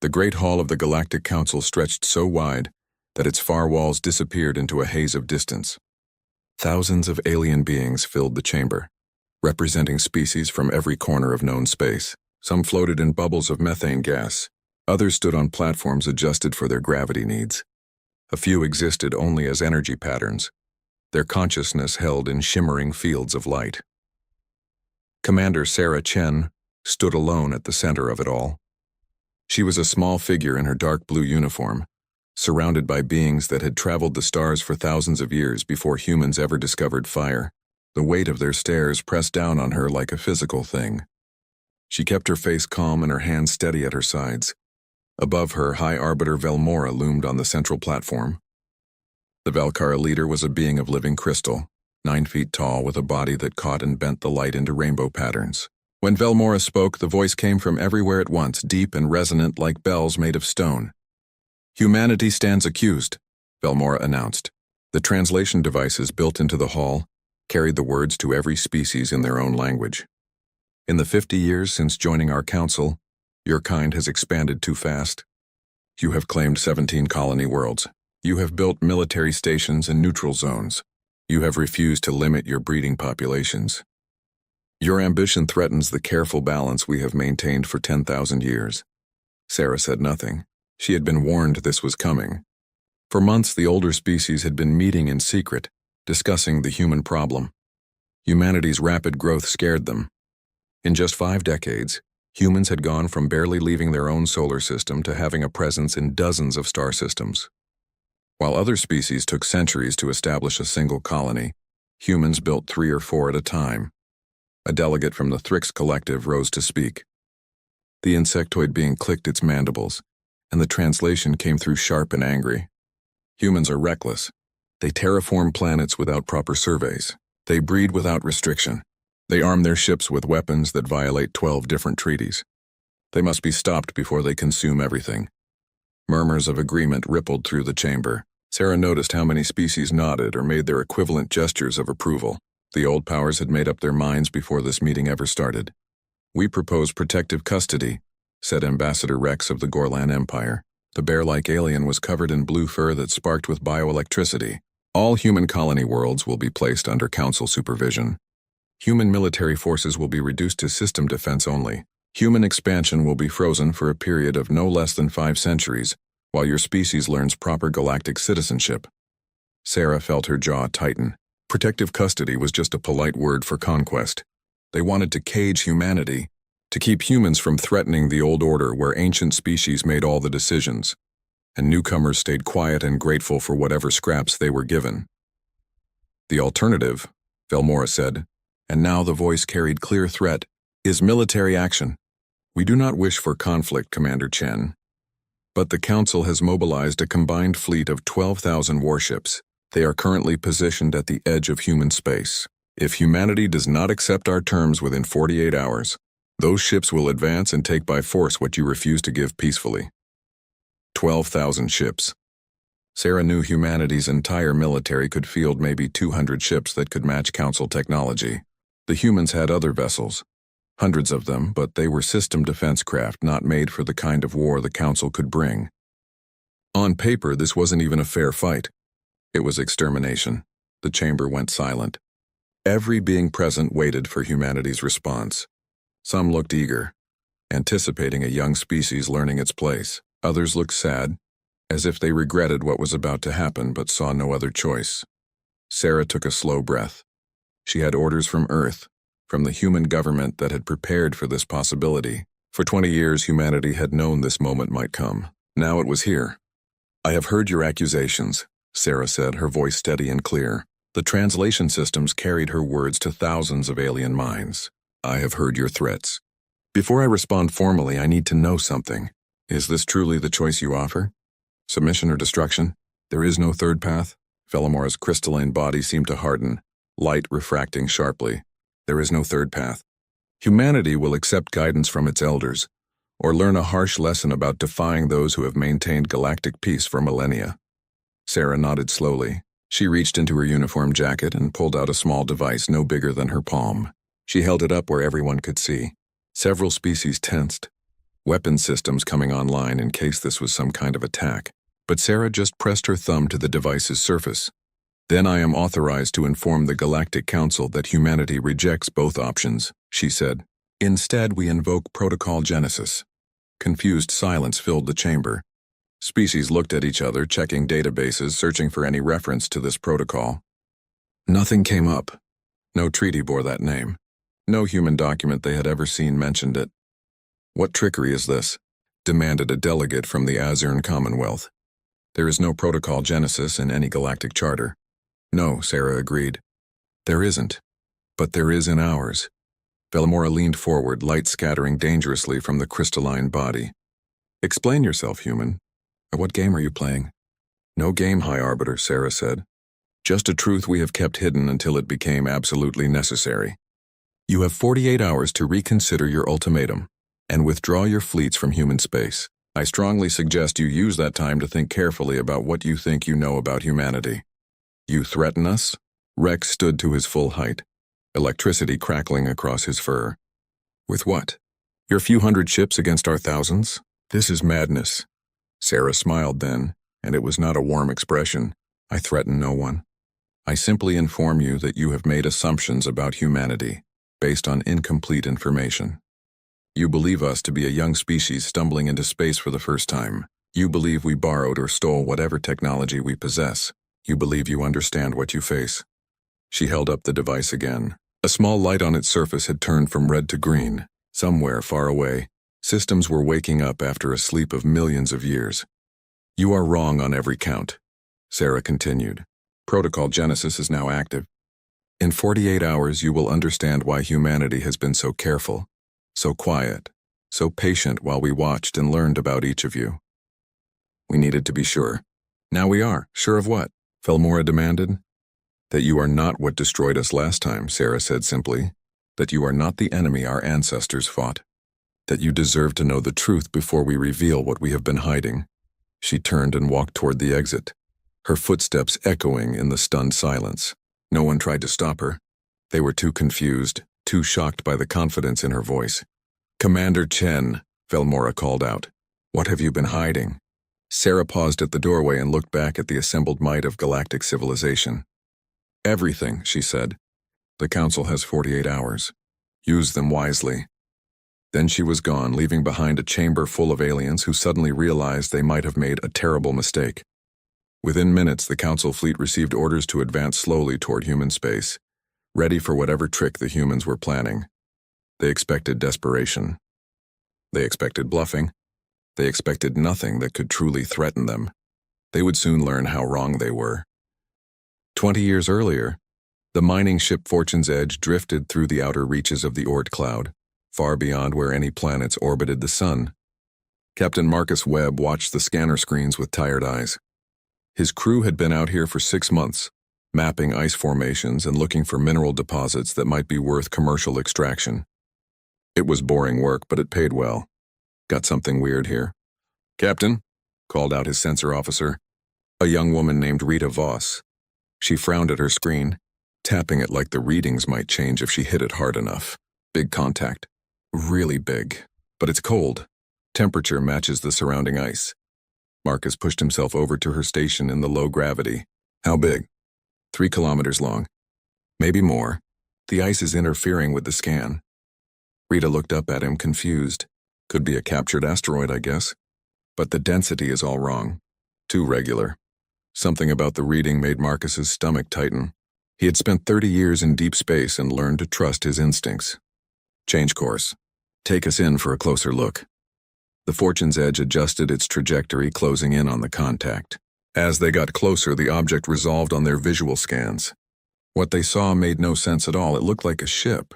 The great hall of the Galactic Council stretched so wide that its far walls disappeared into a haze of distance. Thousands of alien beings filled the chamber, representing species from every corner of known space. Some floated in bubbles of methane gas. Others stood on platforms adjusted for their gravity needs. A few existed only as energy patterns, their consciousness held in shimmering fields of light. Commander Sarah Chen stood alone at the center of it all. She was a small figure in her dark blue uniform, surrounded by beings that had traveled the stars for thousands of years before humans ever discovered fire. The weight of their stares pressed down on her like a physical thing. She kept her face calm and her hands steady at her sides. Above her, High Arbiter Velmora loomed on the central platform. The Valkara leader was a being of living crystal, 9 feet tall with a body that caught and bent the light into rainbow patterns. When Velmora spoke, the voice came from everywhere at once, deep and resonant like bells made of stone. "Humanity stands accused," Velmora announced. The translation devices built into the hall carried the words to every species in their own language. "In the 50 years since joining our council, your kind has expanded too fast. You have claimed 17 colony worlds. You have built military stations and neutral zones. You have refused to limit your breeding populations. Your ambition threatens the careful balance we have maintained for 10,000 years." Sarah said nothing. She had been warned this was coming. For months, the older species had been meeting in secret, discussing the human problem. Humanity's rapid growth scared them. In just 5 decades, humans had gone from barely leaving their own solar system to having a presence in dozens of star systems. While other species took centuries to establish a single colony, humans built 3 or 4 at a time. A delegate from the Thrix Collective rose to speak. The insectoid being clicked its mandibles, and the translation came through sharp and angry. "Humans are reckless. They terraform planets without proper surveys. They breed without restriction. They arm their ships with weapons that violate 12 different treaties. They must be stopped before they consume everything." Murmurs of agreement rippled through the chamber. Sarah noticed how many species nodded or made their equivalent gestures of approval. The old powers had made up their minds before this meeting ever started. "We propose protective custody," said Ambassador Rex of the Gorlan Empire. The bear-like alien was covered in blue fur that sparked with bioelectricity. "All human colony worlds will be placed under council supervision. Human military forces will be reduced to system defense only. Human expansion will be frozen for a period of no less than 5 centuries, while your species learns proper galactic citizenship." Sarah felt her jaw tighten. Protective custody was just a polite word for conquest. They wanted to cage humanity, to keep humans from threatening the old order where ancient species made all the decisions, and newcomers stayed quiet and grateful for whatever scraps they were given. "The alternative," Velmora said, and now the voice carried clear threat, "is military action. We do not wish for conflict, Commander Chen. But the Council has mobilized a combined fleet of 12,000 warships. They are currently positioned at the edge of human space. If humanity does not accept our terms within 48 hours, those ships will advance and take by force what you refuse to give peacefully." 12,000 ships. Sarah knew humanity's entire military could field maybe 200 ships that could match Council technology. The humans had other vessels, hundreds of them, but they were system defense craft not made for the kind of war the Council could bring. On paper, this wasn't even a fair fight. It was extermination. The chamber went silent. Every being present waited for humanity's response. Some looked eager, anticipating a young species learning its place. Others looked sad, as if they regretted what was about to happen but saw no other choice. Sarah took a slow breath. She had orders from Earth, from the human government that had prepared for this possibility. For 20 years, humanity had known this moment might come. Now it was here. "I have heard your accusations," Sarah said, her voice steady and clear. The translation systems carried her words to thousands of alien minds. "I have heard your threats. Before I respond formally, I need to know something. Is this truly the choice you offer? Submission or destruction? There is no third path?" Velmora's crystalline body seemed to harden, light refracting sharply. "There is no third path. Humanity will accept guidance from its elders, or learn a harsh lesson about defying those who have maintained galactic peace for millennia." Sarah nodded slowly. She reached into her uniform jacket and pulled out a small device no bigger than her palm. She held it up where everyone could see. Several species tensed. weapon systems coming online in case this was some kind of attack. But Sarah just pressed her thumb to the device's surface. Then I am authorized to inform the Galactic Council that humanity rejects both options, she said. Instead, we invoke Protocol Genesis. Confused silence filled the chamber. Species looked at each other, checking databases, searching for any reference to this protocol. Nothing came up. No treaty bore that name. No human document they had ever seen mentioned it. What trickery is this? Demanded a delegate from the Azurn Commonwealth. There is no Protocol Genesis in any galactic charter. No, Sarah agreed. There isn't. But there is in ours. Velmora leaned forward, light scattering dangerously from the crystalline body. Explain yourself, human. What game are you playing? No game, High Arbiter, Sarah said. Just a truth we have kept hidden until it became absolutely necessary. You have 48 hours to reconsider your ultimatum and withdraw your fleets from human space. I strongly suggest you use that time to think carefully about what you think you know about humanity. You threaten us? Rex stood to his full height, electricity crackling across his fur. With what? Your few hundred ships against our thousands? This is madness. Sarah smiled then, and it was not a warm expression. I threaten no one. I simply inform you that you have made assumptions about humanity, based on incomplete information. You believe us to be a young species stumbling into space for the first time. You believe we borrowed or stole whatever technology we possess. You believe you understand what you face. She held up the device again. A small light on its surface had turned from red to green. Somewhere far away, systems were waking up after a sleep of millions of years. You are wrong on every count, Sarah continued. Protocol Genesis is now active. In 48 hours, you will understand why humanity has been so careful, so quiet, so patient while we watched and learned about each of you. We needed to be sure. Now we are. Sure of what? Velmora demanded. That you are not what destroyed us last time, Sarah said simply. That you are not the enemy our ancestors fought. That you deserve to know the truth before we reveal what we have been hiding. She turned and walked toward the exit, her footsteps echoing in the stunned silence. No one tried to stop her. They were too confused, too shocked by the confidence in her voice. Commander Chen, Velmora called out. What have you been hiding? Sarah paused at the doorway and looked back at the assembled might of galactic civilization. Everything, she said. The Council has 48 hours. Use them wisely. Then she was gone, leaving behind a chamber full of aliens who suddenly realized they might have made a terrible mistake. Within minutes, the Council fleet received orders to advance slowly toward human space, ready for whatever trick the humans were planning. They expected desperation. They expected bluffing. They expected nothing that could truly threaten them. They would soon learn how wrong they were. 20 years earlier, the mining ship Fortune's Edge drifted through the outer reaches of the Oort cloud, far beyond where any planets orbited the sun. Captain Marcus Webb watched the scanner screens with tired eyes. His crew had been out here for 6 months, mapping ice formations and looking for mineral deposits that might be worth commercial extraction. It was boring work, but it paid well. Got something weird here. Captain, called out his sensor officer, a young woman named Rita Voss. She frowned at her screen, tapping it like the readings might change if she hit it hard enough. Big contact. Really big. But it's cold. Temperature matches the surrounding ice. Marcus pushed himself over to her station in the low gravity. How big? 3 kilometers long. Maybe more. The ice is interfering with the scan. Rita looked up at him, confused. Could be a captured asteroid, I guess. But the density is all wrong. Too regular. Something about the reading made Marcus's stomach tighten. He had spent 30 years in deep space and learned to trust his instincts. Change course. Take us in for a closer look. The Fortune's Edge adjusted its trajectory, closing in on the contact. As they got closer, the object resolved on their visual scans. What they saw made no sense at all. It looked like a ship.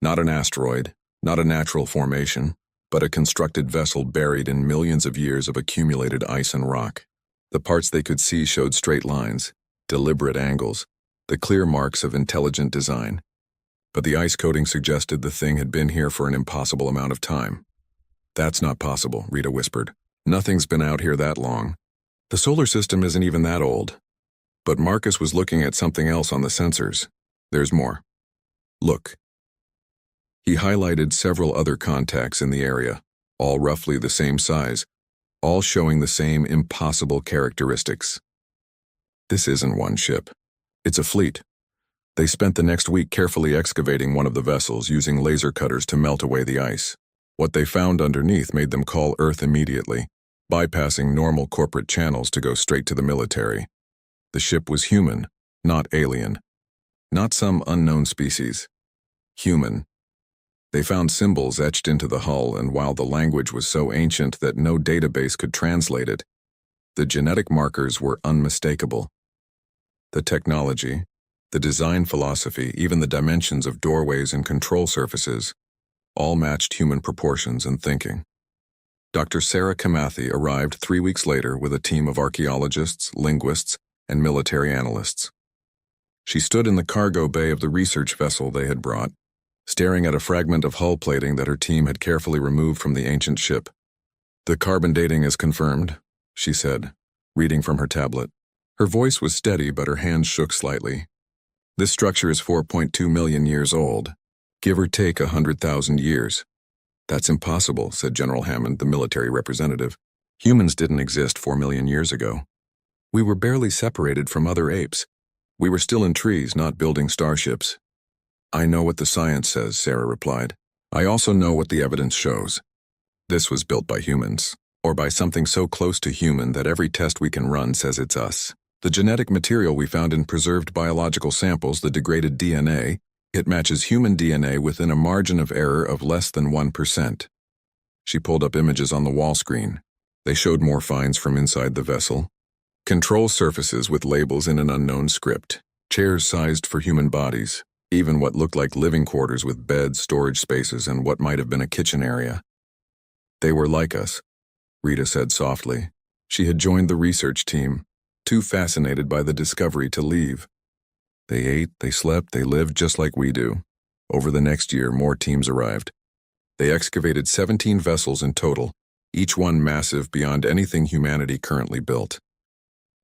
Not an asteroid, not a natural formation, but a constructed vessel buried in millions of years of accumulated ice and rock. The parts they could see showed straight lines, deliberate angles, the clear marks of intelligent design. But the ice coating suggested the thing had been here for an impossible amount of time. That's not possible, Rita whispered. Nothing's been out here that long. The solar system isn't even that old. But Marcus was looking at something else on the sensors. There's more. Look. He highlighted several other contacts in the area. all roughly the same size, all showing the same impossible characteristics. This isn't one ship. It's a fleet. They spent the next week carefully excavating one of the vessels using laser cutters to melt away the ice. What they found underneath made them call Earth immediately, bypassing normal corporate channels to go straight to the military. The ship was human, not alien. Not some unknown species. Human. They found symbols etched into the hull, and while the language was so ancient that no database could translate it, the genetic markers were unmistakable. The technology, the design philosophy, even the dimensions of doorways and control surfaces, all matched human proportions and thinking. Dr. Sarah Kamathi arrived 3 weeks later with a team of archaeologists, linguists, and military analysts. She stood in the cargo bay of the research vessel they had brought, staring at a fragment of hull plating that her team had carefully removed from the ancient ship. "The carbon dating is confirmed," she said, reading from her tablet. Her voice was steady, but her hands shook slightly. "This structure is 4.2 million years old, give or take 100,000 years. "That's impossible," said General Hammond, the military representative. "Humans didn't exist 4 million years ago. We were barely separated from other apes. We were still in trees, not building starships." "I know what the science says," Sarah replied. "I also know what the evidence shows. This was built by humans, or by something so close to human that every test we can run says it's us. The genetic material we found in preserved biological samples, the degraded DNA, it matches human DNA within a margin of error of less than 1%. She pulled up images on the wall screen. They showed more finds from inside the vessel. Control surfaces with labels in an unknown script, chairs sized for human bodies, even what looked like living quarters with beds, storage spaces, and what might have been a kitchen area. "They were like us," Rita said softly. She had joined the research team, too fascinated by the discovery to leave. "They ate, they slept, they lived just like we do." Over the next year, more teams arrived. They excavated 17 vessels in total, each one massive beyond anything humanity currently built.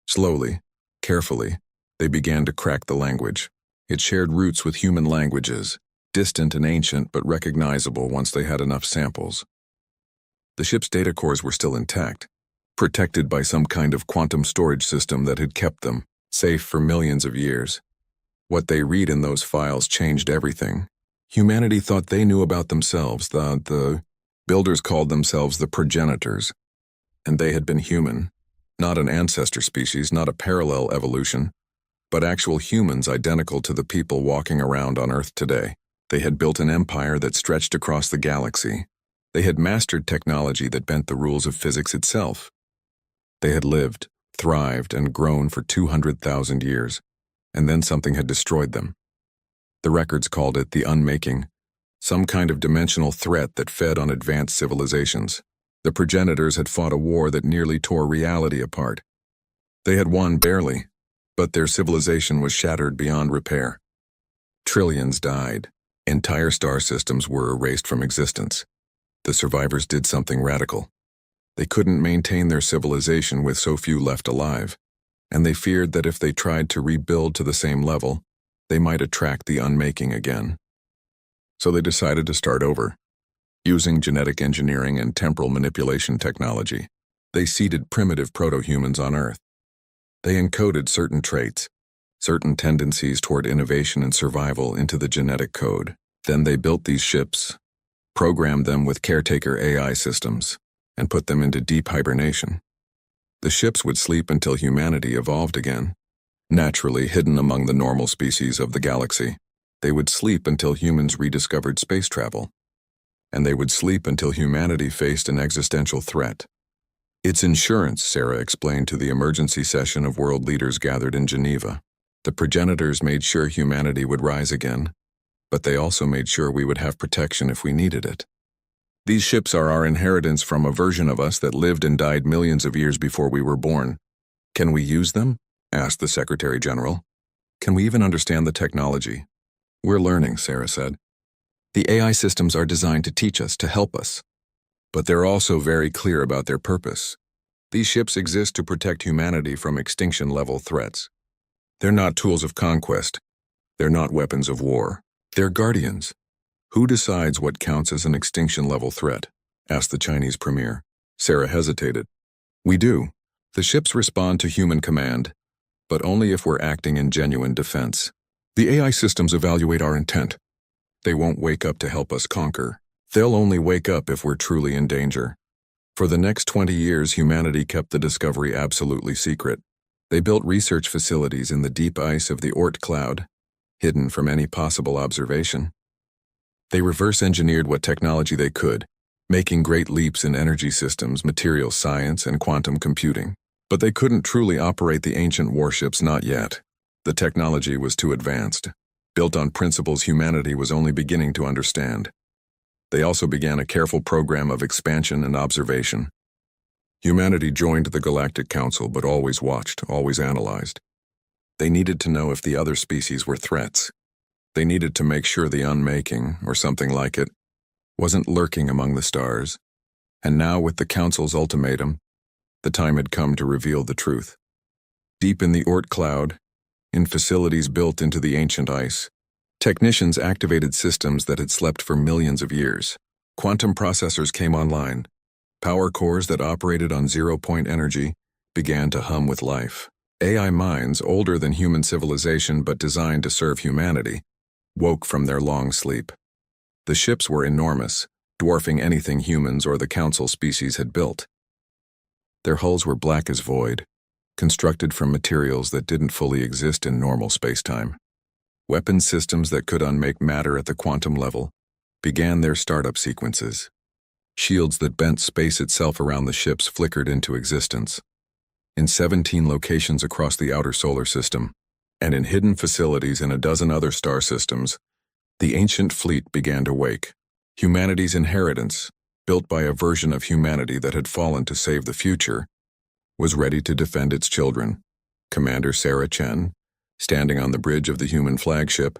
Slowly, carefully, they began to crack the language. It shared roots with human languages, distant and ancient but recognizable once they had enough samples. The ship's data cores were still intact, protected by some kind of quantum storage system that had kept them safe for millions of years. What they read in those files changed everything. Humanity thought they knew about themselves. The builders called themselves the progenitors, and they had been human, not an ancestor species, not a parallel evolution, but actual humans identical to the people walking around on Earth today. They had built an empire that stretched across the galaxy. They had mastered technology that bent the rules of physics itself. They had lived, thrived, and grown for 200,000 years, and then something had destroyed them. The records called it the unmaking, some kind of dimensional threat that fed on advanced civilizations. The progenitors had fought a war that nearly tore reality apart. They had won barely, but their civilization was shattered beyond repair. Trillions died. Entire star systems were erased from existence. The survivors did something radical. They couldn't maintain their civilization with so few left alive, and they feared that if they tried to rebuild to the same level, they might attract the unmaking again. So they decided to start over. Using genetic engineering and temporal manipulation technology, they seeded primitive proto-humans on Earth. They encoded certain traits, certain tendencies toward innovation and survival into the genetic code. Then they built these ships, programmed them with caretaker AI systems, and put them into deep hibernation. The ships would sleep until humanity evolved again, naturally hidden among the normal species of the galaxy. They would sleep until humans rediscovered space travel. And they would sleep until humanity faced an existential threat. "It's insurance," Sarah explained to the emergency session of world leaders gathered in Geneva. "The progenitors made sure humanity would rise again, but they also made sure we would have protection if we needed it. These ships are our inheritance from a version of us that lived and died millions of years before we were born. Can we use them?" asked the Secretary General. "Can we even understand the technology?" "We're learning," Sarah said. "The AI systems are designed to teach us, to help us. But they're also very clear about their purpose. These ships exist to protect humanity from extinction-level threats. They're not tools of conquest. They're not weapons of war. They're guardians. Who decides what counts as an extinction-level threat? asked the Chinese premier. Sarah hesitated. We do. The ships respond to human command, but only if we're acting in genuine defense. The AI systems evaluate our intent. They won't wake up to help us conquer. They'll only wake up if we're truly in danger. For the next 20 years, humanity kept the discovery absolutely secret. They built research facilities in the deep ice of the Oort cloud, hidden from any possible observation. They reverse-engineered what technology they could, making great leaps in energy systems, material science, and quantum computing. But they couldn't truly operate the ancient warships, not yet. The technology was too advanced, built on principles humanity was only beginning to understand. They also began a careful program of expansion and observation. Humanity joined the Galactic Council, but always watched, always analyzed. They needed to know if the other species were threats. They needed to make sure the unmaking, or something like it, wasn't lurking among the stars. And now, with the Council's ultimatum, the time had come to reveal the truth. Deep in the Oort cloud, in facilities built into the ancient ice, technicians activated systems that had slept for millions of years. Quantum processors came online. Power cores that operated on zero-point energy began to hum with life. AI minds, older than human civilization but designed to serve humanity, woke from their long sleep. The ships were enormous, dwarfing anything humans or the Council species had built. Their hulls were black as void, constructed from materials that didn't fully exist in normal spacetime. Weapon systems that could unmake matter at the quantum level began their startup sequences. Shields that bent space itself around the ships flickered into existence. In 17 locations across the outer solar system, and in hidden facilities in a dozen other star systems, the ancient fleet began to wake. Humanity's inheritance, built by a version of humanity that had fallen to save the future, was ready to defend its children. Commander Sarah Chen, standing on the bridge of the human flagship,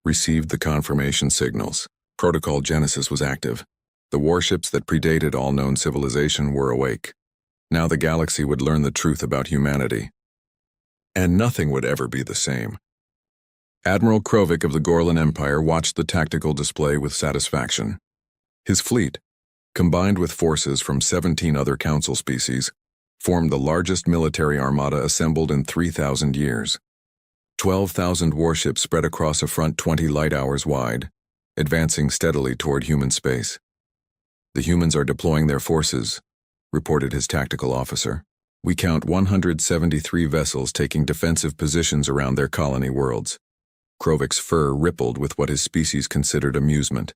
received the confirmation signals. Protocol Genesis was active. The warships that predated all known civilization were awake. Now the galaxy would learn the truth about humanity. And nothing would ever be the same. Admiral Krovik of the Gorlan Empire watched the tactical display with satisfaction. His fleet, combined with forces from 17 other Council species, formed the largest military armada assembled in 3,000 years. 12,000 warships spread across a front 20 light-hours wide, advancing steadily toward human space. The humans are deploying their forces, reported his tactical officer. We count 173 vessels taking defensive positions around their colony worlds. Krovik's fur rippled with what his species considered amusement.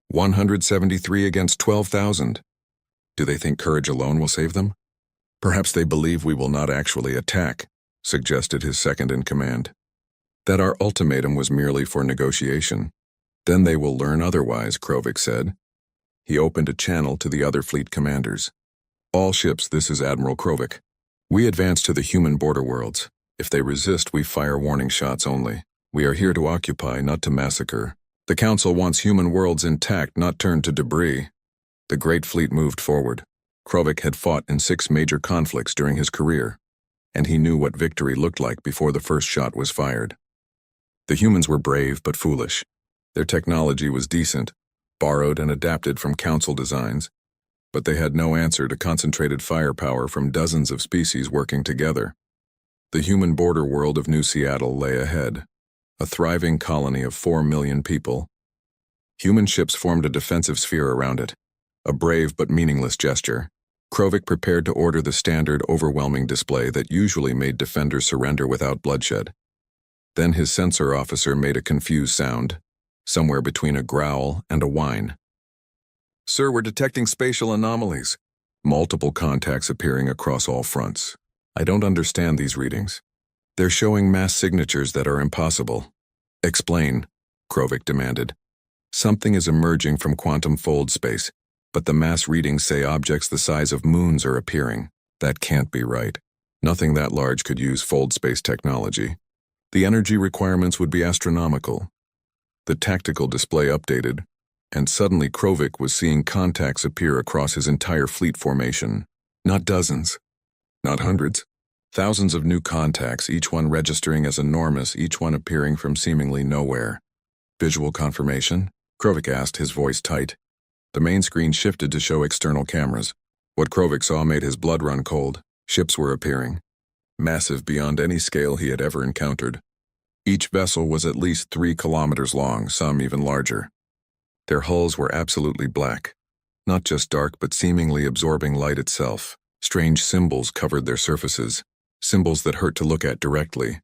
173 against 12,000. Do they think courage alone will save them? Perhaps they believe we will not actually attack, suggested his second-in-command. That our ultimatum was merely for negotiation. Then they will learn otherwise, Krovik said. He opened a channel to the other fleet commanders. All ships, this is Admiral Krovik. We advance to the human border worlds. If they resist, we fire warning shots only. We are here to occupy, not to massacre. The Council wants human worlds intact, not turned to debris. The Great Fleet moved forward. Krovik had fought in 6 major conflicts during his career, and he knew what victory looked like before the first shot was fired. The humans were brave but foolish. Their technology was decent, borrowed and adapted from Council designs, but they had no answer to concentrated firepower from dozens of species working together. The human border world of New Seattle lay ahead, a thriving colony of 4 million people. Human ships formed a defensive sphere around it, a brave but meaningless gesture. Krovik prepared to order the standard overwhelming display that usually made defenders surrender without bloodshed. Then his sensor officer made a confused sound, somewhere between a growl and a whine. Sir, we're detecting spatial anomalies. Multiple contacts appearing across all fronts. I don't understand these readings. They're showing mass signatures that are impossible. Explain, Krovik demanded. Something is emerging from quantum fold space, but the mass readings say objects the size of moons are appearing. That can't be right. Nothing that large could use fold space technology. The energy requirements would be astronomical. The tactical display updated, and suddenly Krovik was seeing contacts appear across his entire fleet formation. Not dozens, not hundreds. Thousands of new contacts, each one registering as enormous, each one appearing from seemingly nowhere. Visual confirmation? Krovik asked, his voice tight. The main screen shifted to show external cameras. What Krovic saw made his blood run cold. Ships were appearing, massive beyond any scale he had ever encountered. Each vessel was at least 3 kilometers long, some even larger. Their hulls were absolutely black, not just dark but seemingly absorbing light itself. Strange symbols covered their surfaces, symbols that hurt to look at directly,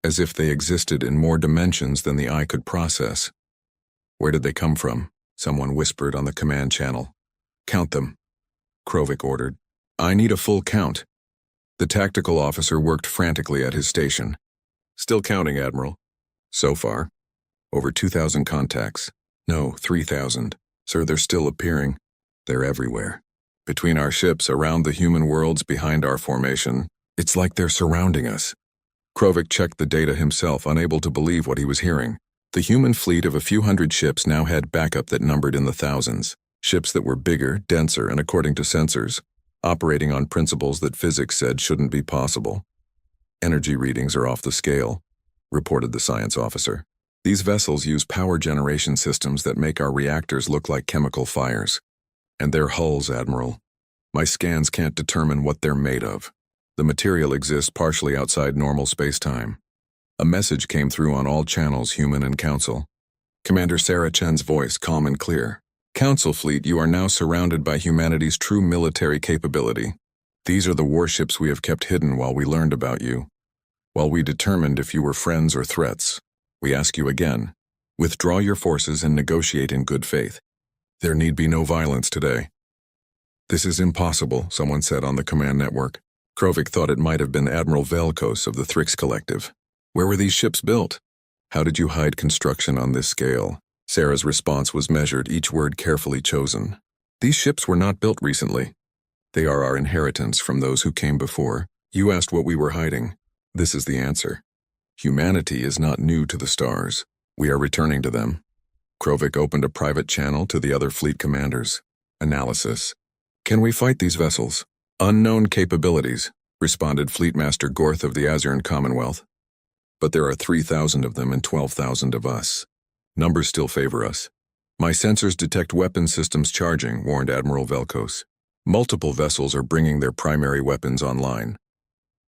as if they existed in more dimensions than the eye could process. Where did they come from? Someone whispered on the command channel. Count them, Krovic ordered. I need a full count. The tactical officer worked frantically at his station. Still counting, Admiral. So far, over 2,000 contacts. No, 3,000. Sir, they're still appearing. They're everywhere. Between our ships, around the human worlds, behind our formation. It's like they're surrounding us. Krovic checked the data himself, unable to believe what he was hearing. The human fleet of a few hundred ships now had backup that numbered in the thousands. Ships that were bigger, denser, and according to sensors, operating on principles that physics said shouldn't be possible. Energy readings are off the scale, reported the science officer. These vessels use power generation systems that make our reactors look like chemical fires. And their hulls, Admiral. My scans can't determine what they're made of. The material exists partially outside normal space-time. A message came through on all channels, human and council. Commander Sarah Chen's voice, calm and clear. Council fleet, you are now surrounded by humanity's true military capability. These are the warships we have kept hidden while we learned about you. While we determined if you were friends or threats. We ask you again, withdraw your forces and negotiate in good faith. There need be no violence today. This is impossible, someone said on the command network. Krovic thought it might have been Admiral Velkos of the Thrix Collective. Where were these ships built? How did you hide construction on this scale? Sarah's response was measured, each word carefully chosen. These ships were not built recently. They are our inheritance from those who came before. You asked what we were hiding. This is the answer. Humanity is not new to the stars. We are returning to them. Krovic opened a private channel to the other fleet commanders. Analysis. Can we fight these vessels? Unknown capabilities, responded Fleet Master Gorth of the Azuran Commonwealth. But there are 3,000 of them and 12,000 of us. Numbers still favor us. My sensors detect weapon systems charging, warned Admiral Velkos. Multiple vessels are bringing their primary weapons online.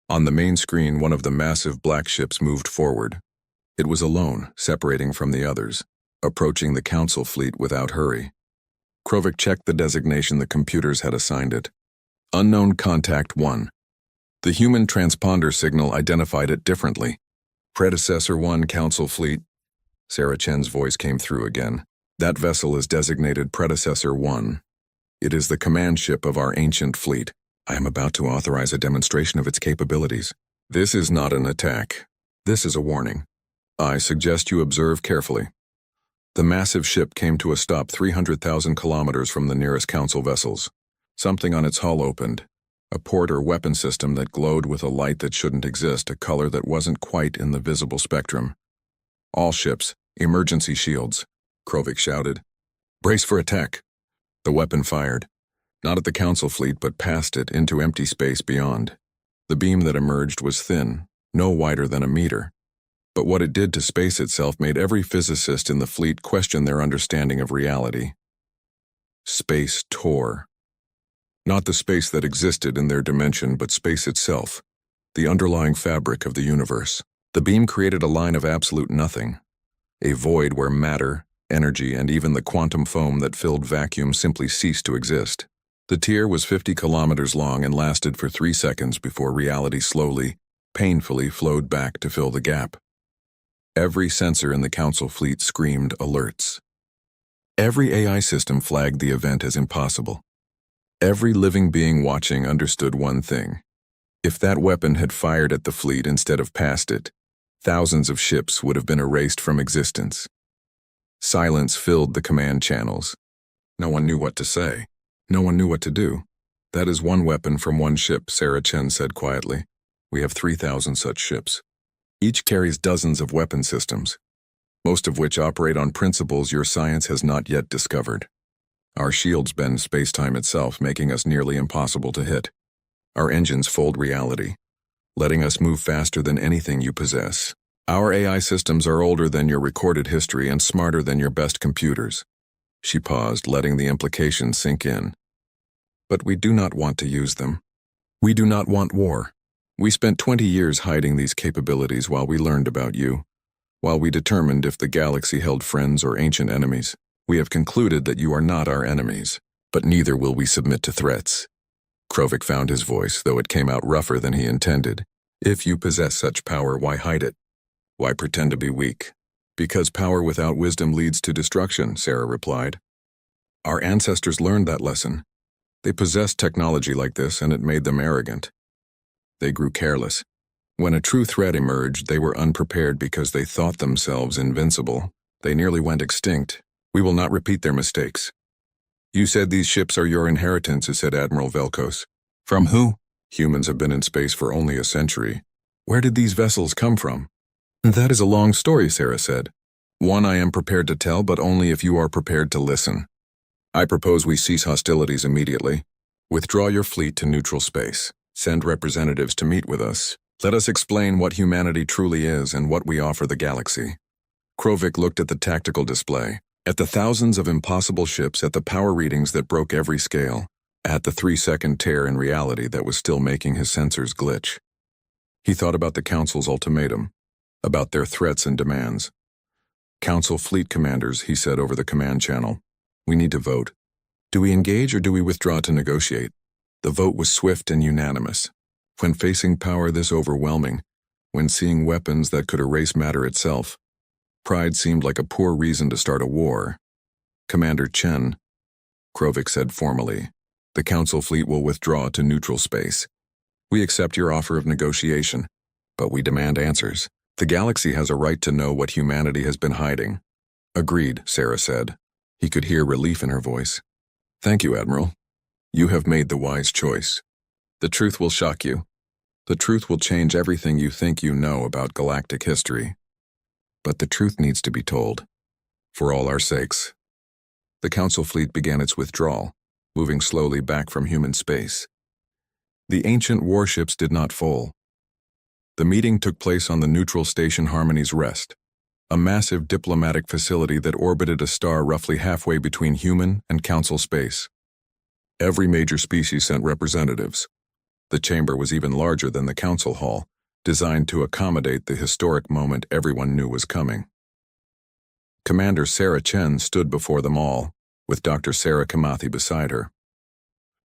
On the main screen, one of the massive black ships moved forward. It was alone, separating from the others, approaching the Council fleet without hurry. Krovic checked the designation the computers had assigned it. Unknown Contact 1. The human transponder signal identified it differently. Predecessor 1 Council Fleet. Sarah Chen's voice came through again. That vessel is designated Predecessor 1. It is the command ship of our ancient fleet. I am about to authorize a demonstration of its capabilities. This is not an attack. This is a warning. I suggest you observe carefully. The massive ship came to a stop 300,000 kilometers from the nearest Council vessels. Something on its hull opened. A port or weapon system that glowed with a light that shouldn't exist, a color that wasn't quite in the visible spectrum. All ships, emergency shields, Krovic shouted. Brace for attack. The weapon fired. Not at the Council fleet, but past it, into empty space beyond. The beam that emerged was thin, no wider than a meter. But what it did to space itself made every physicist in the fleet question their understanding of reality. Space tore. Not the space that existed in their dimension, but space itself, the underlying fabric of the universe. The beam created a line of absolute nothing, a void where matter, energy, and even the quantum foam that filled vacuum simply ceased to exist. The tear was 50 kilometers long and lasted for 3 seconds before reality slowly, painfully flowed back to fill the gap. Every sensor in the Council fleet screamed alerts. Every AI system flagged the event as impossible. Every living being watching understood one thing. If that weapon had fired at the fleet instead of past it, thousands of ships would have been erased from existence. Silence filled the command channels. No one knew what to say. No one knew what to do. That is one weapon from one ship, Sarah Chen said quietly. We have 3,000 such ships. Each carries dozens of weapon systems, most of which operate on principles your science has not yet discovered. Our shields bend space-time itself, making us nearly impossible to hit. Our engines fold reality, letting us move faster than anything you possess. Our AI systems are older than your recorded history and smarter than your best computers. She paused, letting the implication sink in. But we do not want to use them. We do not want war. We spent 20 years hiding these capabilities while we learned about you. While we determined if the galaxy held friends or ancient enemies, we have concluded that you are not our enemies, but neither will we submit to threats. Krovic found his voice, though it came out rougher than he intended. If you possess such power, why hide it? Why pretend to be weak? Because power without wisdom leads to destruction, Sarah replied. Our ancestors learned that lesson. They possessed technology like this, and it made them arrogant. They grew careless. When a true threat emerged, they were unprepared because they thought themselves invincible. They nearly went extinct. We will not repeat their mistakes. You said these ships are your inheritance, said Admiral Velkos. From who? Humans have been in space for only a century. Where did these vessels come from? That is a long story, Sarah said. One I am prepared to tell, but only if you are prepared to listen. I propose we cease hostilities immediately. Withdraw your fleet to neutral space. Send representatives to meet with us. Let us explain what humanity truly is and what we offer the galaxy. Krovic looked at the tactical display, at the thousands of impossible ships, at the power readings that broke every scale, at the 3-second tear in reality that was still making his sensors glitch. He thought about the Council's ultimatum, about their threats and demands. Council fleet commanders, he said over the command channel, we need to vote. Do we engage or do we withdraw to negotiate? The vote was swift and unanimous. When facing power this overwhelming, when seeing weapons that could erase matter itself, pride seemed like a poor reason to start a war. Commander Chen, Krovic said formally, the Council fleet will withdraw to neutral space. We accept your offer of negotiation, but we demand answers. The galaxy has a right to know what humanity has been hiding. Agreed, Sarah said. He could hear relief in her voice. Thank you, Admiral. You have made the wise choice. The truth will shock you. The truth will change everything you think you know about galactic history. But the truth needs to be told. For all our sakes. The Council fleet began its withdrawal, moving slowly back from human space. The ancient warships did not fall. The meeting took place on the neutral station Harmony's Rest, a massive diplomatic facility that orbited a star roughly halfway between human and Council space. Every major species sent representatives. The chamber was even larger than the Council Hall, designed to accommodate the historic moment everyone knew was coming. Commander Sarah Chen stood before them all, with Dr. Sarah Kamathi beside her.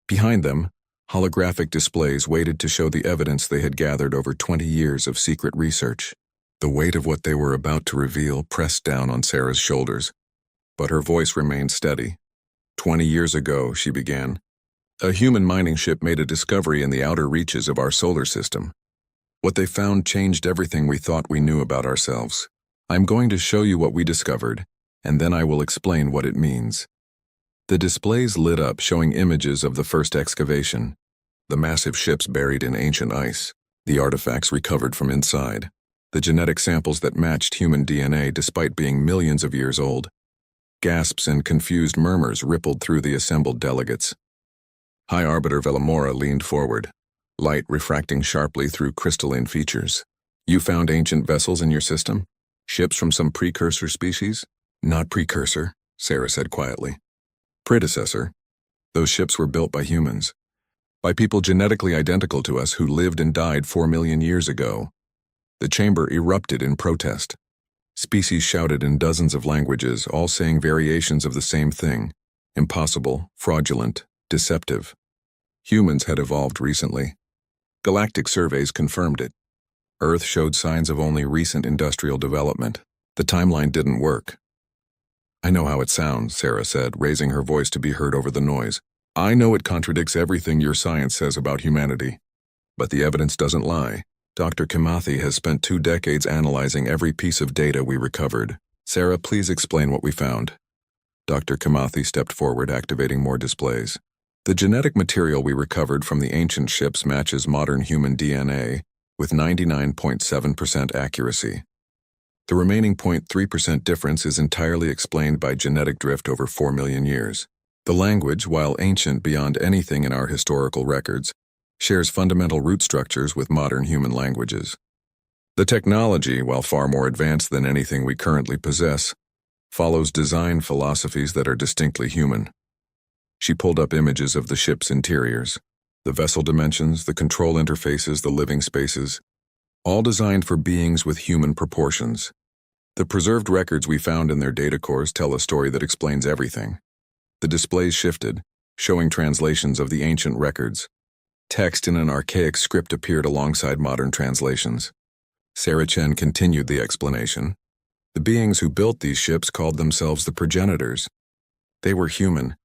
Behind them, holographic displays waited to show the evidence they had gathered over 20 years of secret research. The weight of what they were about to reveal pressed down on Sarah's shoulders, but her voice remained steady. 20 years ago, she began, a human mining ship made a discovery in the outer reaches of our solar system. What they found changed everything we thought we knew about ourselves. I'm going to show you what we discovered, and then I will explain what it means. The displays lit up, showing images of the first excavation, the massive ships buried in ancient ice, the artifacts recovered from inside, the genetic samples that matched human DNA despite being millions of years old. Gasps and confused murmurs rippled through the assembled delegates. High Arbiter Velamora leaned forward, light refracting sharply through crystalline features. You found ancient vessels in your system? Ships from some precursor species? Not precursor, Sarah said quietly. Predecessor. Those ships were built by humans. By people genetically identical to us who lived and died 4 million years ago. The chamber erupted in protest. Species shouted in dozens of languages, all saying variations of the same thing. Impossible, fraudulent, deceptive. Humans had evolved recently. Galactic surveys confirmed it. Earth showed signs of only recent industrial development. The timeline didn't work. I know how it sounds, Sarah said, raising her voice to be heard over the noise. I know it contradicts everything your science says about humanity. But the evidence doesn't lie. Dr. Kamathi has spent 2 decades analyzing every piece of data we recovered. Sarah, please explain what we found. Dr. Kamathi stepped forward, activating more displays. The genetic material we recovered from the ancient ships matches modern human DNA with 99.7% accuracy. The remaining 0.3% difference is entirely explained by genetic drift over 4 million years. The language, while ancient beyond anything in our historical records, shares fundamental root structures with modern human languages. The technology, while far more advanced than anything we currently possess, follows design philosophies that are distinctly human. She pulled up images of the ship's interiors, the vessel dimensions, the control interfaces, the living spaces, all designed for beings with human proportions. The preserved records we found in their data cores tell a story that explains everything. The displays shifted, showing translations of the ancient records. Text in an archaic script appeared alongside modern translations. Sarah Chen continued the explanation. The beings who built these ships called themselves the progenitors. They were human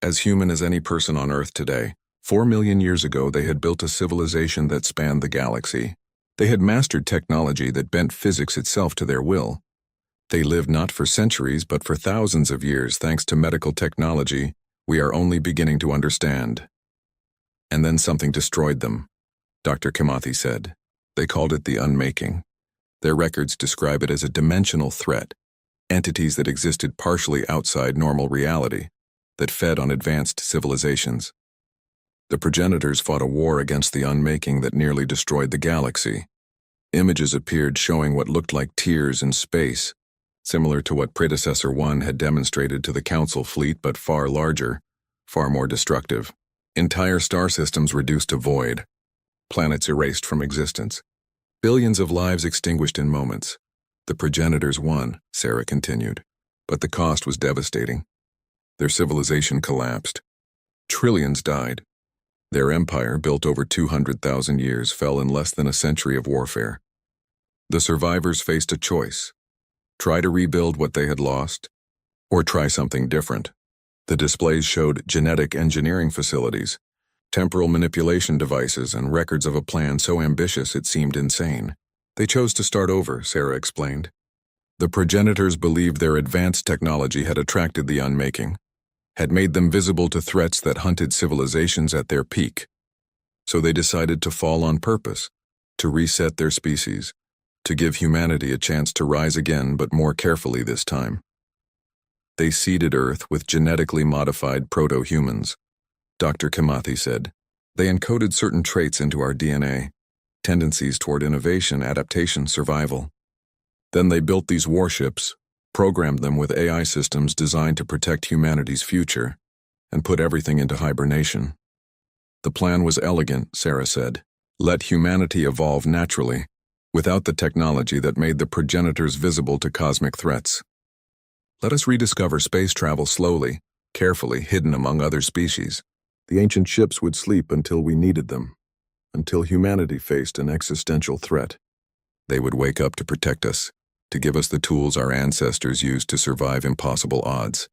as any person on Earth today. 4 million years ago, they had built a civilization that spanned the galaxy. They had mastered technology that bent physics itself to their will. They lived not for centuries, but for thousands of years thanks to medical technology we are only beginning to understand. And then something destroyed them, Dr. Kimathi said. They called it the unmaking. Their records describe it as a dimensional threat, entities that existed partially outside normal reality, that fed on advanced civilizations. The progenitors fought a war against the unmaking that nearly destroyed the galaxy. Images appeared showing what looked like tears in space, similar to what Predecessor 1 had demonstrated to the Council fleet, but far larger, far more destructive. Entire star systems reduced to void, planets erased from existence, billions of lives extinguished in moments. The progenitors won, Sarah continued, but the cost was devastating. Their civilization collapsed. Trillions died. Their empire, built over 200,000 years, fell in less than a century of warfare. The survivors faced a choice: try to rebuild what they had lost, or try something different. The displays showed genetic engineering facilities, temporal manipulation devices, and records of a plan so ambitious it seemed insane. They chose to start over, Sarah explained. The progenitors believed their advanced technology had attracted the unmaking, had made them visible to threats that hunted civilizations at their peak. So they decided to fall on purpose, to reset their species, to give humanity a chance to rise again, but more carefully this time. They seeded Earth with genetically modified proto-humans, Dr. Kimathi said. They encoded certain traits into our DNA, tendencies toward innovation, adaptation, survival. Then they built these warships, programmed them with AI systems designed to protect humanity's future, and put everything into hibernation. The plan was elegant, Sarah said. Let humanity evolve naturally, without the technology that made the progenitors visible to cosmic threats. Let us rediscover space travel slowly, carefully, hidden among other species. The ancient ships would sleep until we needed them, until humanity faced an existential threat. They would wake up to protect us, to give us the tools our ancestors used to survive impossible odds.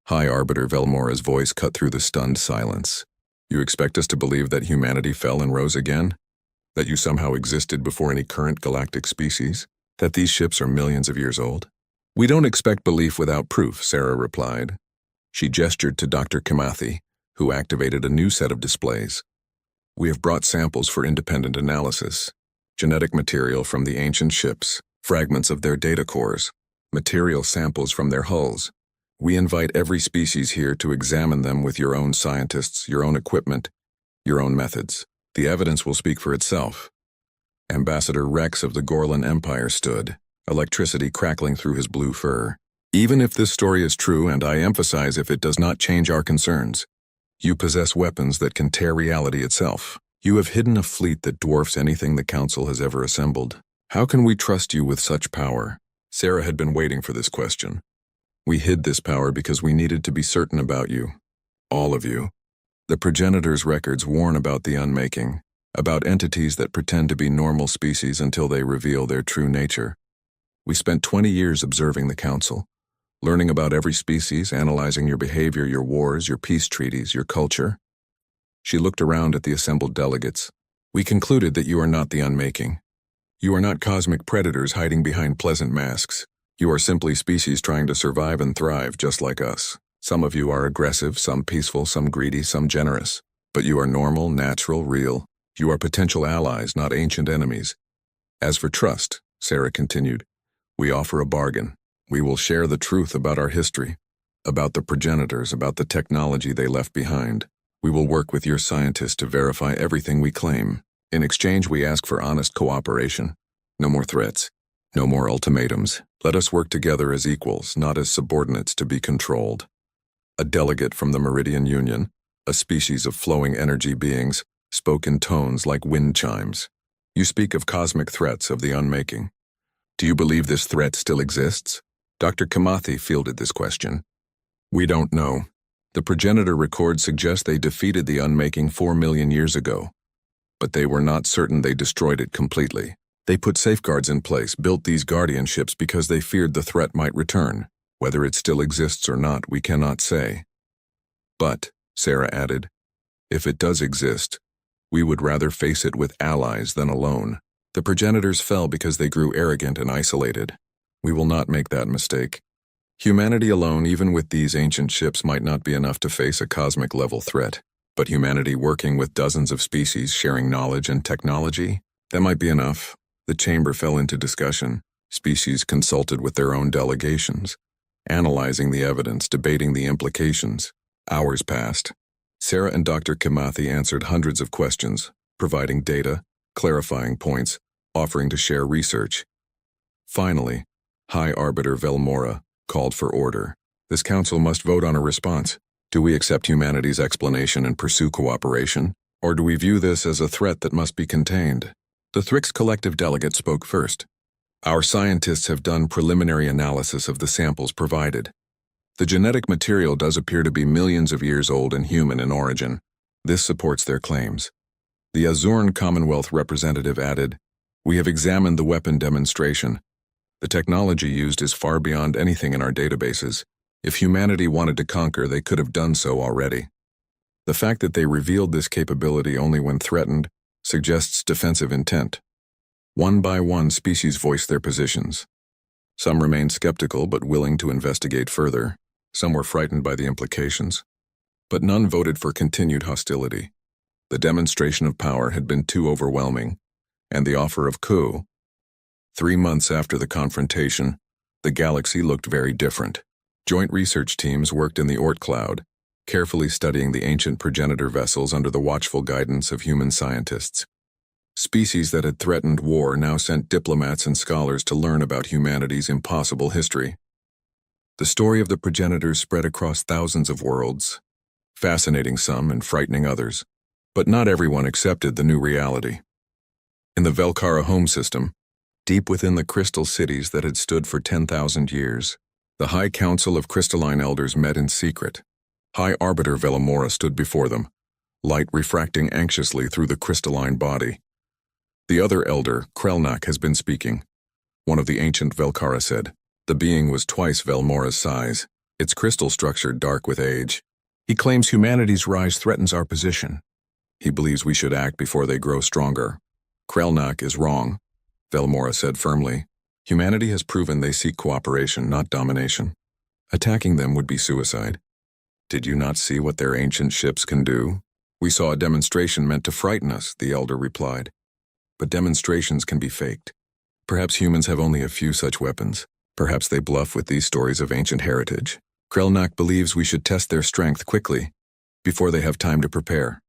High Arbiter Velmora's voice cut through the stunned silence. You expect us to believe that humanity fell and rose again? That you somehow existed before any current galactic species? That these ships are millions of years old? We don't expect belief without proof, Sarah replied. She gestured to Dr. Kimathi, who activated a new set of displays. We have brought samples for independent analysis. Genetic material from the ancient ships, fragments of their data cores, material samples from their hulls. We invite every species here to examine them with your own scientists, your own equipment, your own methods. The evidence will speak for itself. Ambassador Rex of the Gorlan Empire stood, electricity crackling through his blue fur. Even if this story is true, and I emphasize if it does not change our concerns, you possess weapons that can tear reality itself. You have hidden a fleet that dwarfs anything the Council has ever assembled. How can we trust you with such power? Sarah had been waiting for this question. We hid this power because we needed to be certain about you. All of you. The progenitors' records warn about the unmaking, about entities that pretend to be normal species until they reveal their true nature. We spent 20 years observing the Council, learning about every species, analyzing your behavior, your wars, your peace treaties, your culture. She looked around at the assembled delegates. We concluded that you are not the unmaking. You are not cosmic predators hiding behind pleasant masks. You are simply species trying to survive and thrive just like us. Some of you are aggressive, some peaceful, some greedy, some generous. But you are normal, natural, real. You are potential allies, not ancient enemies. As for trust, Sarah continued, we offer a bargain. We will share the truth about our history, about the progenitors, about the technology they left behind. We will work with your scientists to verify everything we claim. In exchange, we ask for honest cooperation. No more threats. No more ultimatums. Let us work together as equals, not as subordinates to be controlled. A delegate from the Meridian Union, a species of flowing energy beings, spoke in tones like wind chimes. You speak of cosmic threats of the unmaking. Do you believe this threat still exists? Dr. Kamathi fielded this question. We don't know. The progenitor records suggest they defeated the unmaking 4 million years ago, but they were not certain they destroyed it completely. They put safeguards in place, built these guardianships because they feared the threat might return. Whether it still exists or not, we cannot say. But, Sarah added, if it does exist, we would rather face it with allies than alone. The progenitors fell because they grew arrogant and isolated. We will not make that mistake. Humanity alone, even with these ancient ships, might not be enough to face a cosmic-level threat. But humanity working with dozens of species sharing knowledge and technology, that might be enough. The chamber fell into discussion. Species consulted with their own delegations, analyzing the evidence, debating the implications. Hours passed. Sarah and Dr. Kamathi answered hundreds of questions, providing data, clarifying points, offering to share research. Finally, High Arbiter Velmora called for order. This council must vote on a response. Do we accept humanity's explanation and pursue cooperation, or do we view this as a threat that must be contained? The Thrix Collective delegate spoke first. Our scientists have done preliminary analysis of the samples provided. The genetic material does appear to be millions of years old and human in origin. This supports their claims. The Azurn Commonwealth representative added, we have examined the weapon demonstration. The technology used is far beyond anything in our databases. If humanity wanted to conquer, they could have done so already. The fact that they revealed this capability only when threatened suggests defensive intent. One by one, species voiced their positions. Some remained skeptical but willing to investigate further. Some were frightened by the implications. But none voted for continued hostility. The demonstration of power had been too overwhelming, and the offer of coup. 3 months after the confrontation, the galaxy looked very different. Joint research teams worked in the Oort cloud, carefully studying the ancient progenitor vessels under the watchful guidance of human scientists. Species that had threatened war now sent diplomats and scholars to learn about humanity's impossible history. The story of the progenitors spread across thousands of worlds, fascinating some and frightening others, but not everyone accepted the new reality. In the Velkara home system, deep within the crystal cities that had stood for 10,000 years, the High Council of Crystalline Elders met in secret. High Arbiter Velamora stood before them, light refracting anxiously through the crystalline body. The other elder, Krelnak, has been speaking. One of the ancient Velkara said. The being was twice Velmora's size, its crystal structure dark with age. He claims humanity's rise threatens our position. He believes we should act before they grow stronger. Krelnak is wrong, Velmora said firmly. Humanity has proven they seek cooperation, not domination. Attacking them would be suicide. Did you not see what their ancient ships can do? We saw a demonstration meant to frighten us, the elder replied. But demonstrations can be faked. Perhaps humans have only a few such weapons. Perhaps they bluff with these stories of ancient heritage. Krelnak believes we should test their strength quickly, before they have time to prepare.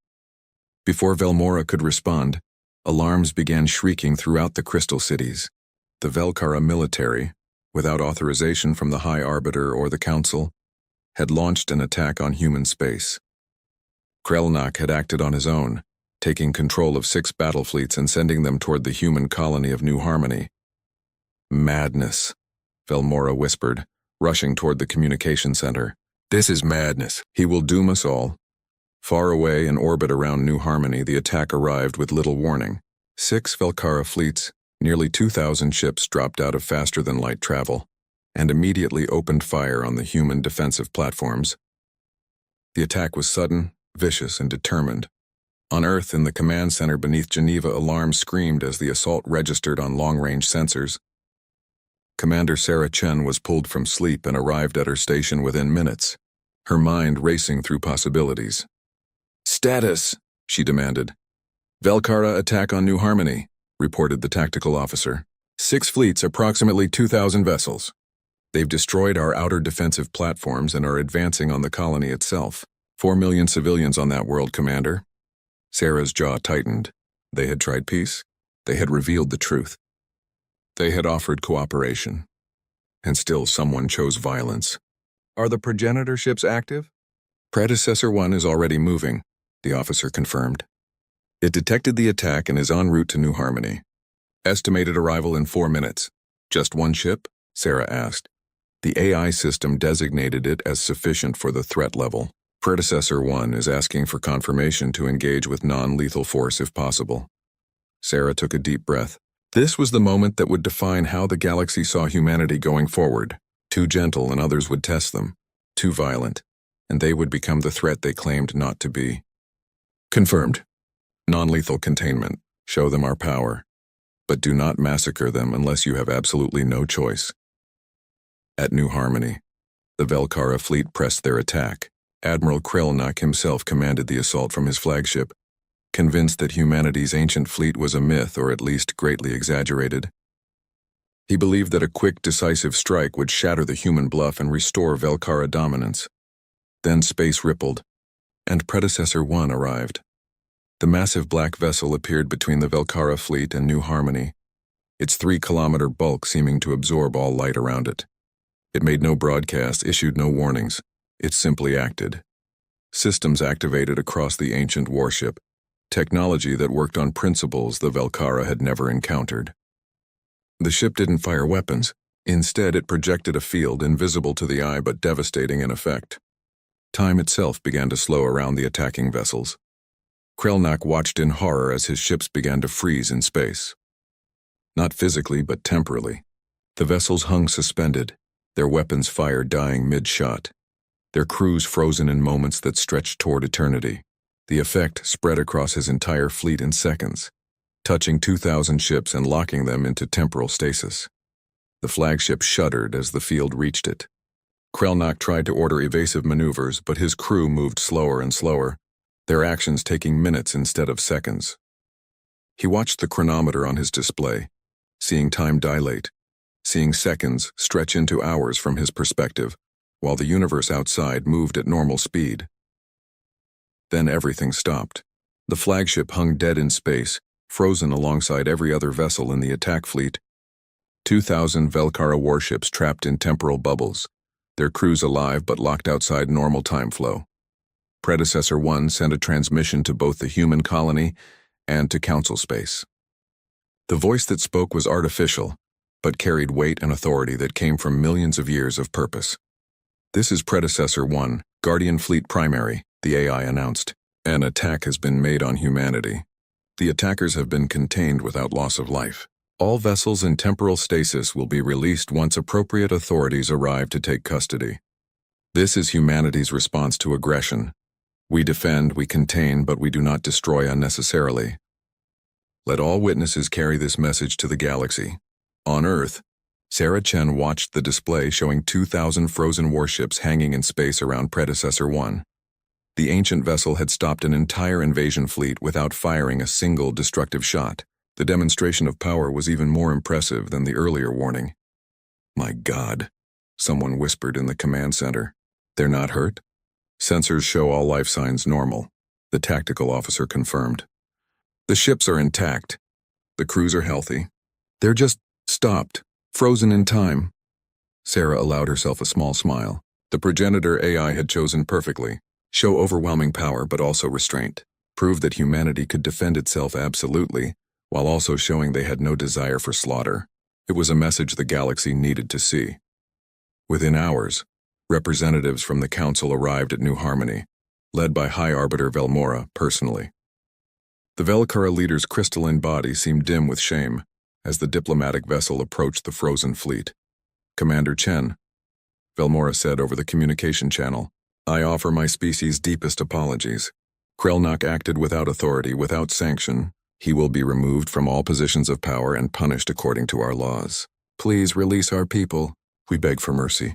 Before Velmora could respond, alarms began shrieking throughout the crystal cities. The Velkara military, without authorization from the High Arbiter or the Council, had launched an attack on human space. Krelnak had acted on his own, taking control of 6 battle fleets and sending them toward the human colony of New Harmony. Madness, Velmora whispered, rushing toward the communication center. This is madness. He will doom us all. Far away in orbit around New Harmony, the attack arrived with little warning. 6 Velkara fleets, nearly 2,000 ships dropped out of faster-than-light travel, and immediately opened fire on the human defensive platforms. The attack was sudden, vicious, and determined. On Earth, in the command center beneath Geneva, alarms screamed as the assault registered on long-range sensors. Commander Sarah Chen was pulled from sleep and arrived at her station within minutes, her mind racing through possibilities. Status, she demanded. Velkara attack on New Harmony, reported the tactical officer. 6 fleets, approximately 2,000 vessels. They've destroyed our outer defensive platforms and are advancing on the colony itself. 4 million civilians on that world, Commander. Sarah's jaw tightened. They had tried peace. They had revealed the truth. They had offered cooperation. and still someone chose violence. Are the progenitor ships active? Predecessor 1 is already moving, the officer confirmed. It detected the attack and is en route to New Harmony. Estimated arrival in 4 minutes. Just one ship? Sarah asked. The AI system designated it as sufficient for the threat level. Predecessor 1 is asking for confirmation to engage with non-lethal force if possible. Sarah took a deep breath. This was the moment that would define how the galaxy saw humanity going forward. Too gentle and others would test them. Too violent, and they would become the threat they claimed not to be. Confirmed. Non-lethal containment. Show them our power. But do not massacre them unless you have absolutely no choice. At New Harmony, the Velkara fleet pressed their attack. Admiral Krelnak himself commanded the assault from his flagship, convinced that humanity's ancient fleet was a myth or at least greatly exaggerated. He believed that a quick, decisive strike would shatter the human bluff and restore Velkara dominance. Then space rippled, and Predecessor 1 arrived. The massive black vessel appeared between the Velkara fleet and New Harmony, its 3-kilometer bulk seeming to absorb all light around it. It made no broadcast, issued no warnings. It simply acted. Systems activated across the ancient warship, technology that worked on principles the Velkara had never encountered. The ship didn't fire weapons. Instead, it projected a field invisible to the eye but devastating in effect. Time itself began to slow around the attacking vessels. Krelnak watched in horror as his ships began to freeze in space. Not physically, but temporally. The vessels hung suspended, their weapons fire dying mid-shot, their crews frozen in moments that stretched toward eternity. The effect spread across his entire fleet in seconds, touching 2,000 ships and locking them into temporal stasis. The flagship shuddered as the field reached it. Krelnak tried to order evasive maneuvers, but his crew moved slower and slower, their actions taking minutes instead of seconds. He watched the chronometer on his display, seeing time dilate, seeing seconds stretch into hours from his perspective, while the universe outside moved at normal speed. Then everything stopped. The flagship hung dead in space, frozen alongside every other vessel in the attack fleet. 2,000 Velkara warships trapped in temporal bubbles, their crews alive but locked outside normal time flow. Predecessor 1 sent a transmission to both the human colony and to council space. The voice that spoke was artificial, but carried weight and authority that came from millions of years of purpose. This is Predecessor 1, Guardian Fleet Primary, the AI announced. An attack has been made on humanity. The attackers have been contained without loss of life. All vessels in temporal stasis will be released once appropriate authorities arrive to take custody. This is humanity's response to aggression. We defend, we contain, but we do not destroy unnecessarily. Let all witnesses carry this message to the galaxy. On Earth, Sarah Chen watched the display showing 2,000 frozen warships hanging in space around Predecessor 1. The ancient vessel had stopped an entire invasion fleet without firing a single destructive shot. The demonstration of power was even more impressive than the earlier warning. My God, someone whispered in the command center. They're not hurt? Sensors show all life signs normal, the tactical officer confirmed. The ships are intact. The crews are healthy. They're just stopped, frozen in time. Sarah allowed herself a small smile. The progenitor AI had chosen perfectly. Show overwhelming power but also restraint. Prove that humanity could defend itself absolutely, while also showing they had no desire for slaughter. It was a message the galaxy needed to see. Within hours, representatives from the council arrived at New Harmony, led by High Arbiter Velmora personally. The Velkara leader's crystalline body seemed dim with shame as the diplomatic vessel approached the frozen fleet. Commander Chen, Velmora said over the communication channel, I offer my species' deepest apologies. Krelnak acted without authority, without sanction. He will be removed from all positions of power and punished according to our laws. Please release our people. We beg for mercy.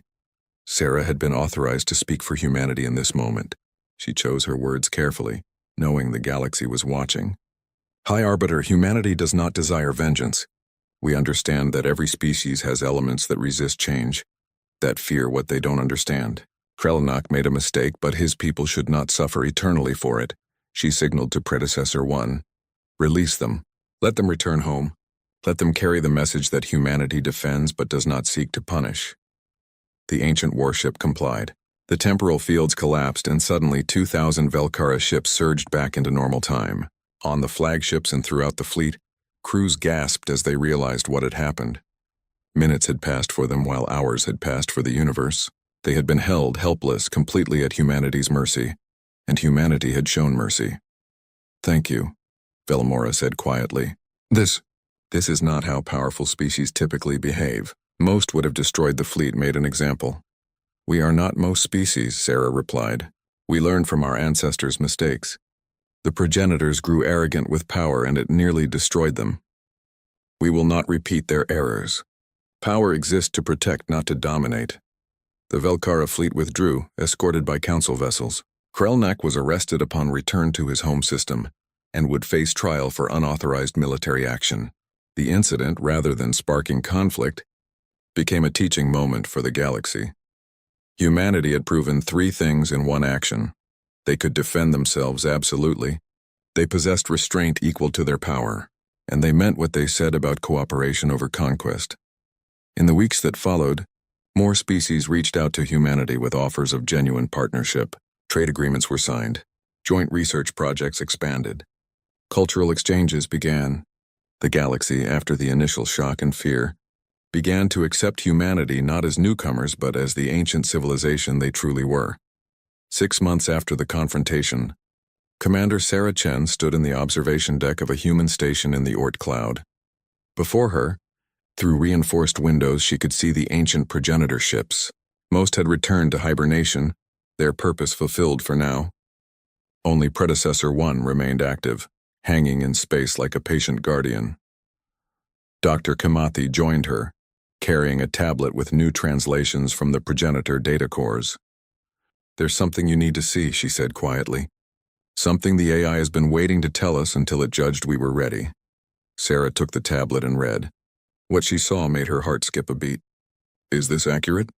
Sarah had been authorized to speak for humanity in this moment. She chose her words carefully, knowing the galaxy was watching. High Arbiter, humanity does not desire vengeance. We understand that every species has elements that resist change, that fear what they don't understand. Krelnak made a mistake, but his people should not suffer eternally for it. She signaled to Predecessor 1. Release them. Let them return home. Let them carry the message that humanity defends but does not seek to punish. The ancient warship complied. The temporal fields collapsed and suddenly 2,000 Velkara ships surged back into normal time. On the flagships and throughout the fleet, crews gasped as they realized what had happened. Minutes had passed for them while hours had passed for the universe. They had been held helpless, completely at humanity's mercy, and humanity had shown mercy. "Thank you," Velmora said quietly. This is not how powerful species typically behave. Most would have destroyed the fleet, made an example. "We are not most species," Sarah replied. "We learn from our ancestors' mistakes. The progenitors grew arrogant with power and it nearly destroyed them. We will not repeat their errors. Power exists to protect, not to dominate." The Velkara fleet withdrew, escorted by council vessels. Krelnak was arrested upon return to his home system and would face trial for unauthorized military action. The incident, rather than sparking conflict, became a teaching moment for the galaxy. Humanity had proven 3 things in one action. They could defend themselves absolutely. They possessed restraint equal to their power, and they meant what they said about cooperation over conquest. In the weeks that followed, more species reached out to humanity with offers of genuine partnership. Trade agreements were signed. Joint research projects expanded. Cultural exchanges began. The galaxy, after the initial shock and fear, began to accept humanity not as newcomers but as the ancient civilization they truly were. 6 months after the confrontation, Commander Sarah Chen stood in the observation deck of a human station in the Oort cloud. Before her, through reinforced windows, she could see the ancient progenitor ships. Most had returned to hibernation, their purpose fulfilled for now. Only Predecessor 1 remained active, hanging in space like a patient guardian. Dr. Kamathi joined her, carrying a tablet with new translations from the progenitor data cores. "There's something you need to see," she said quietly. "Something the AI has been waiting to tell us until it judged we were ready." Sarah took the tablet and read. What she saw made her heart skip a beat. "Is this accurate?"